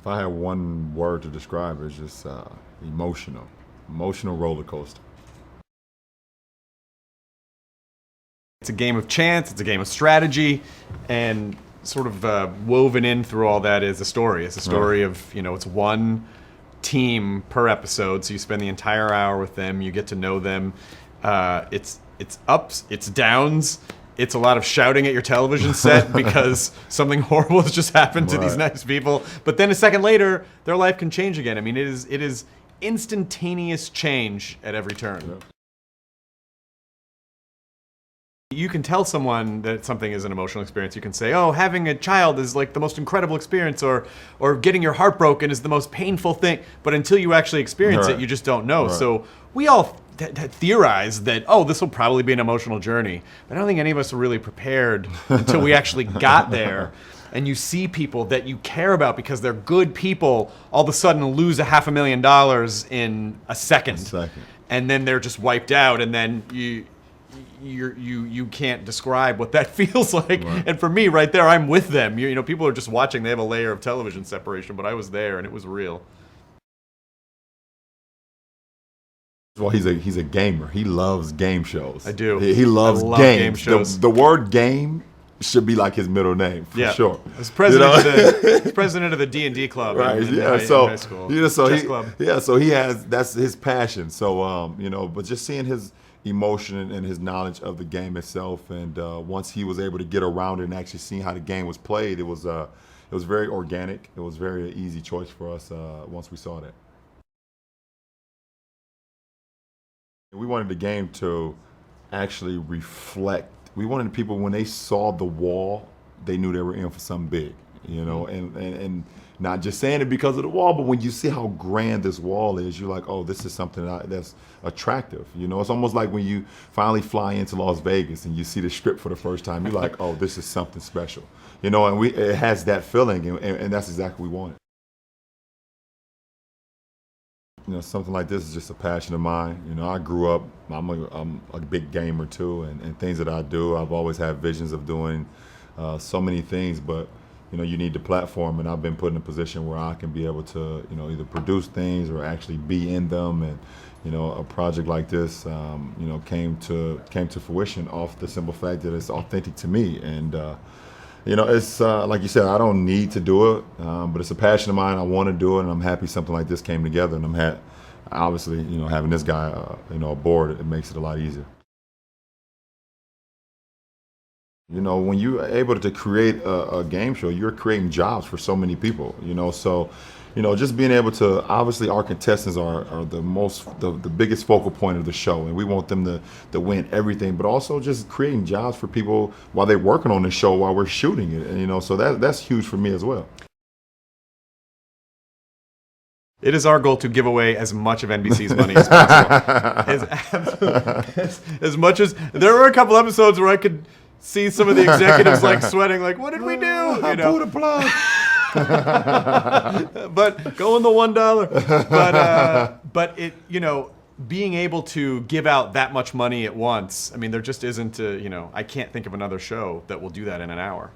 If I had one word to describe it, it's just emotional. Emotional roller coaster. It's a game of chance, it's a game of strategy, and sort of woven in through all that is a story. It's a story of, it's one team per episode, so you spend the entire hour with them, you get to know them. It's ups, it's downs, it's a lot of shouting at your television set because something horrible has just happened to these nice people. But then a second later, their life can change again. I mean, it is instantaneous change at every turn. Yep. You can tell someone that something is an emotional experience. You can say, oh, having a child is like the most incredible experience, or getting your heart broken is the most painful thing. But until you actually experience it, you just don't know. So we all theorize that, oh, this will probably be an emotional journey. But I don't think any of us are really prepared until we actually got there. And you see people that you care about because they're good people all of a sudden lose $500,000 in a second. And then they're just wiped out, and then you can't describe what that feels like. And for me, right there, I'm with them. People are just watching. They have a layer of television separation, but I was there, and it was real. Well, he's a gamer. He loves game shows. I do. He loves games. Game shows. The word game should be like his middle name for sure. As president of the D&D club in high school. So he has, that's his passion. So but just seeing his emotion and his knowledge of the game itself, and once he was able to get around it and actually seeing how the game was played, it was very organic. It was very easy choice for us once we saw that. We wanted the game to actually reflect. We wanted people, when they saw the wall, they knew they were in for something big, and not just saying it because of the wall, but when you see how grand this wall is, you're like, oh, this is something that's attractive. It's almost like when you finally fly into Las Vegas and you see the Strip for the first time, you're like, oh, this is something special. And it has that feeling, and that's exactly what we wanted. Something like this is just a passion of mine. I grew up, I'm a big gamer too, and things that I do, I've always had visions of doing so many things, but you need the platform, and I've been put in a position where I can be able to, either produce things or actually be in them. And a project like this, came to fruition off the simple fact that it's authentic to me. And it's like you said, I don't need to do it, but it's a passion of mine. I want to do it, and I'm happy something like this came together. And I'm obviously, having this guy, aboard, it makes it a lot easier. When you're able to create a game show, you're creating jobs for so many people. So, just being able to, obviously our contestants are the biggest focal point of the show, and we want them to win everything, but also just creating jobs for people while they're working on the show, while we're shooting it. And so that's huge for me as well. It is our goal to give away as much of NBC's money as possible. as much as, there were a couple episodes where I could see some of the executives like sweating, like, what did we do? I pulled a plug. But go in the $1. But it, being able to give out that much money at once, I mean, there just isn't I can't think of another show that will do that in an hour.